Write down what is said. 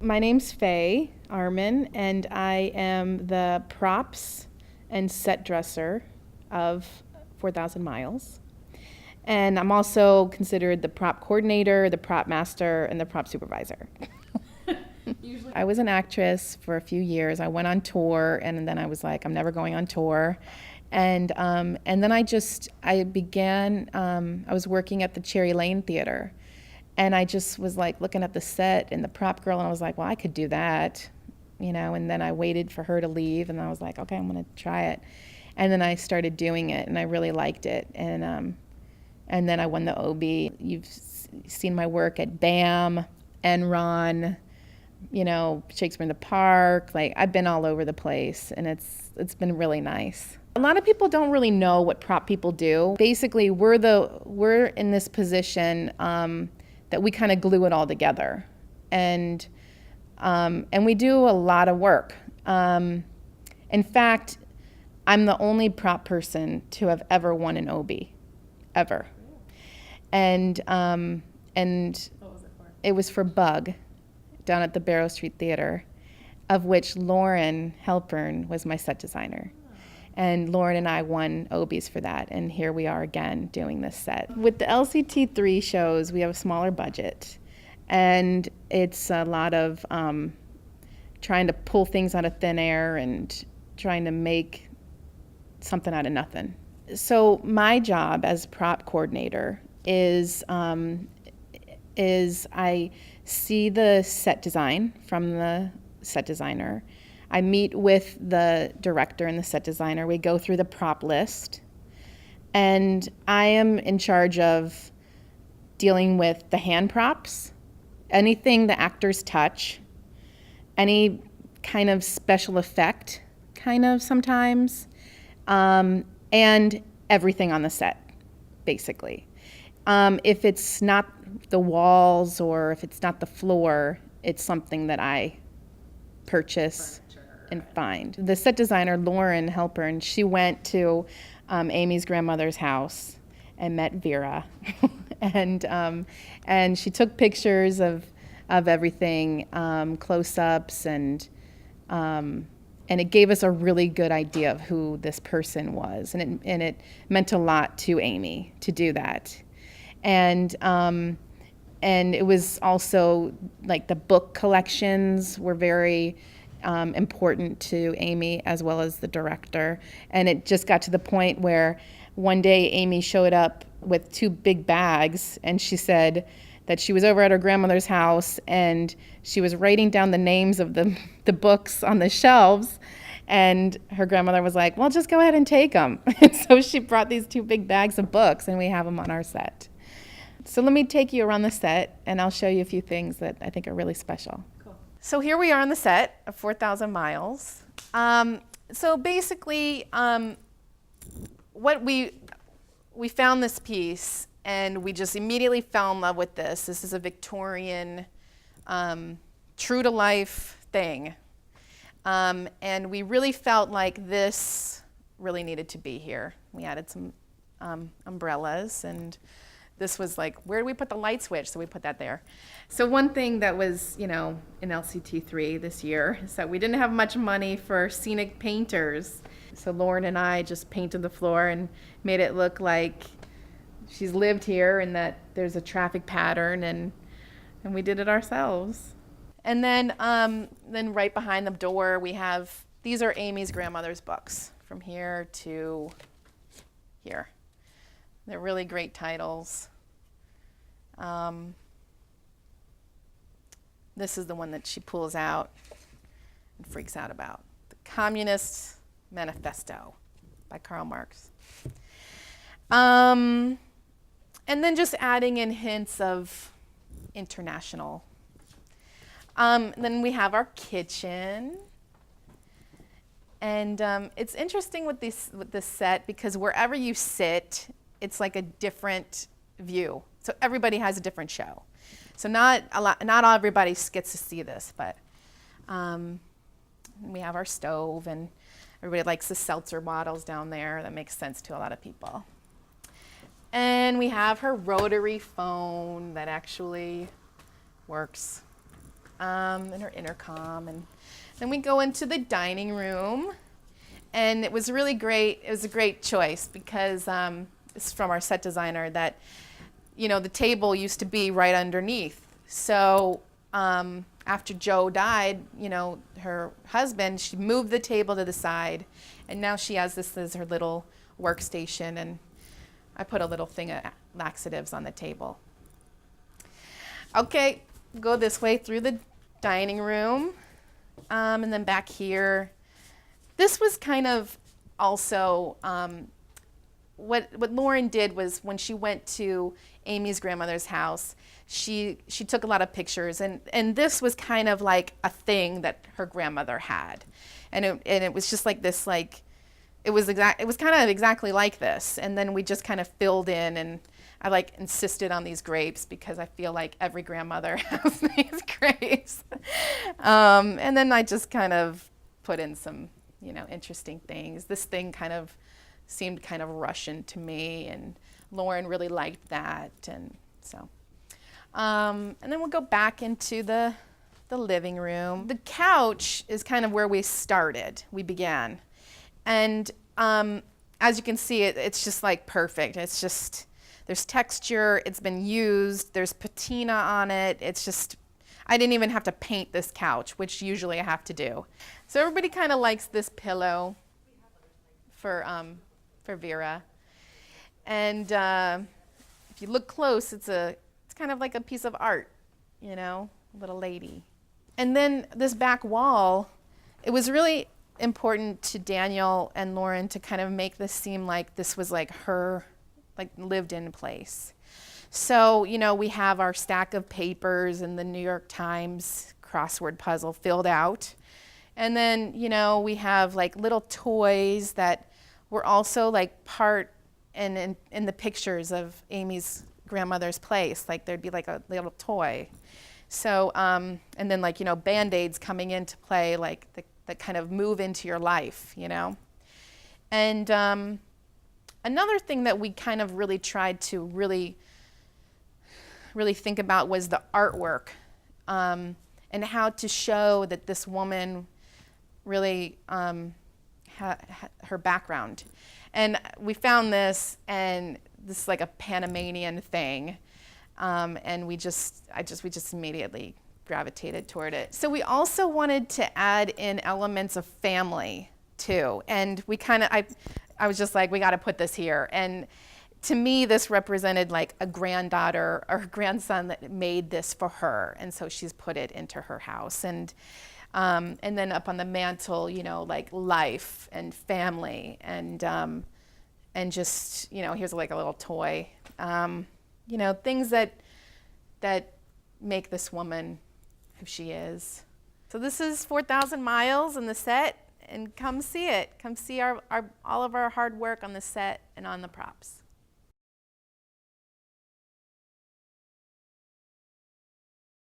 My name's Faye Armon, and I am the props and set dresser of 4,000 Miles. And I'm also considered the prop coordinator, the prop master, and the prop supervisor. I was an actress for a few years. I went on tour, and then I was like, I'm never going on tour. And then I was working at the Cherry Lane Theater. And I just was like looking at the set and the prop girl, and I was like, well, I could do that, and then I waited for her to leave, and I was like, okay, I'm gonna try it. And then I started doing it, and I really liked it. And then I won the Obie. You've seen my work at BAM, Enron, Shakespeare in the Park. Like, I've been all over the place, and it's been really nice. A lot of people don't really know what prop people do. Basically, we're in this position that we kind of glue it all together, and we do a lot of work. In fact, I'm the only prop person to have ever won an Obie, ever. And What was it for? it was for Bug, down at the Barrow Street Theater, of which Lauren Halpern was my set designer. And Lauren and I won Obies for that, and here we are again doing this set. With the LCT3 shows, we have a smaller budget, and it's a lot of trying to pull things out of thin air and trying to make something out of nothing. So my job as prop coordinator is I see the set design from the set designer. I meet with the director and the set designer. We go through the prop list, and I am in charge of dealing with the hand props, anything the actors touch, any kind of special effect, kind of sometimes, and everything on the set, basically. If it's not the walls or if it's not the floor, it's something that I purchase and find. The set designer, Lauren Halpern, she went to Amy's grandmother's house and met Vera, and she took pictures of everything, close-ups, and it gave us a really good idea of who this person was, and it meant a lot to Amy to do that, and it was also like the book collections were very important to Amy as well as the director. And it just got to the point where one day Amy showed up with 2 big bags, and she said that she was over at her grandmother's house and she was writing down the names of the books on the shelves, and her grandmother was like, well, just go ahead and take them. And so she brought these 2 big bags of books, and we have them on our set. So let me take you around the set, and I'll show you a few things that I think are really special. So here we are on the set of 4,000 Miles. So basically, what we found this piece, and we just immediately fell in love with this. This is a Victorian, true-to-life thing. And we really felt like this really needed to be here. We added some umbrellas, and this was like, where do we put the light switch? So we put that there. So one thing that was, in LCT3 this year is that we didn't have much money for scenic painters. So Lauren and I just painted the floor and made it look like she's lived here and that there's a traffic pattern, and we did it ourselves. And then right behind the door we have, these are Amy's grandmother's books from here to here. They're really great titles. This is the one that she pulls out and freaks out about. The Communist Manifesto by Karl Marx. And then just adding in hints of international. Then we have our kitchen. And it's interesting with this set because wherever you sit, it's like a different view. So everybody has a different show. So not everybody gets to see this, but we have our stove, and everybody likes the seltzer bottles down there. That makes sense to a lot of people. And we have her rotary phone that actually works. and her intercom, and then we go into the dining room, and it was really great. It was a great choice because it's from our set designer that, you know, the table used to be right underneath. So after Joe died, you know, her husband, she moved the table to the side, and now she has this as her little workstation, and I put a little thing of laxatives on the table. Okay, go this way through the dining room, and then back here. This was kind of also what Lauren did was when she went to Amy's grandmother's house, she took a lot of pictures, and this was kind of like a thing that her grandmother had, and it was just like this, like it was kind of exactly like this, and then we just kind of filled in, and I like insisted on these grapes because I feel like every grandmother has these grapes, and then I just kind of put in some, you know, interesting things. This thing kind of seemed kind of Russian to me, and Lauren really liked that, and so. And then we'll go back into the living room. The couch is kind of where we started, we began. And as you can see, it's just like perfect. It's just, there's texture, it's been used, there's patina on it. It's just, I didn't even have to paint this couch, which usually I have to do. So everybody kind of likes this pillow for Vera. And if you look close, it's kind of like a piece of art, you know, little lady. And then this back wall, it was really important to Daniel and Lauren to kind of make this seem like this was like her, like lived in place. So, you know, we have our stack of papers and the New York Times crossword puzzle filled out. And then, you know, we have like little toys that were also like part in the pictures of Amy's grandmother's place. Like there'd be like a little toy. So, and then like, you know, Band-Aids coming into play, like that kind of move into your life, you know. And another thing that we kind of really tried to really think about was the artwork, and how to show that this woman really her background. And we found this, and this is like a Panamanian thing, and we just immediately gravitated toward it. So we also wanted to add in elements of family too, and we kind of I was just like, we got to put this here. And to me, this represented like a granddaughter or grandson that made this for her, and so she's put it into her house. And then up on the mantle, you know, like life and family, and just, you know, here's like a little toy, you know, things that make this woman who she is. So this is 4,000 Miles in the set, and come see it. Come see all of our hard work on the set and on the props.